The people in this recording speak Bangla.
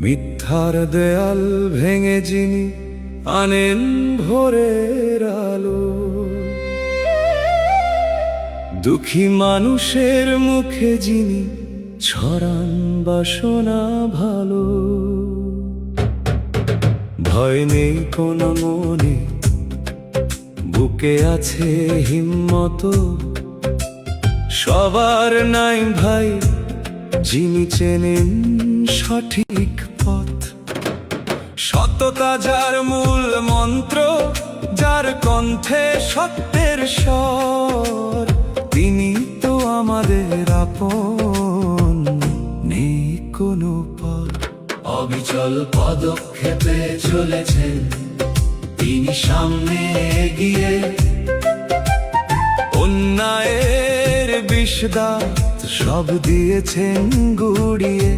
মিথ্যার দেয়াল ভেঙে যিনি আনেন ভোরের আলো, দুঃখী মানুষের মুখে যিনি ছড়ান বাসনা ভালো। ভয় নেই কোনো মনে, বুকে আছে হিম্মত, সবার নাই ভাই যিনি চেনেন সঠিক পথ। সততা যার মূল মন্ত্র, যার কণ্ঠে সত্যের স্বর, তিনি তো আমাদের আপন, নেই কোনো পর। অবিচল পদক্ষেপে চলেছেন তিনি সামনে এগিয়ে, অন্যায়ের বিষদাঁত সব দিয়েছেন গুড়িয়ে।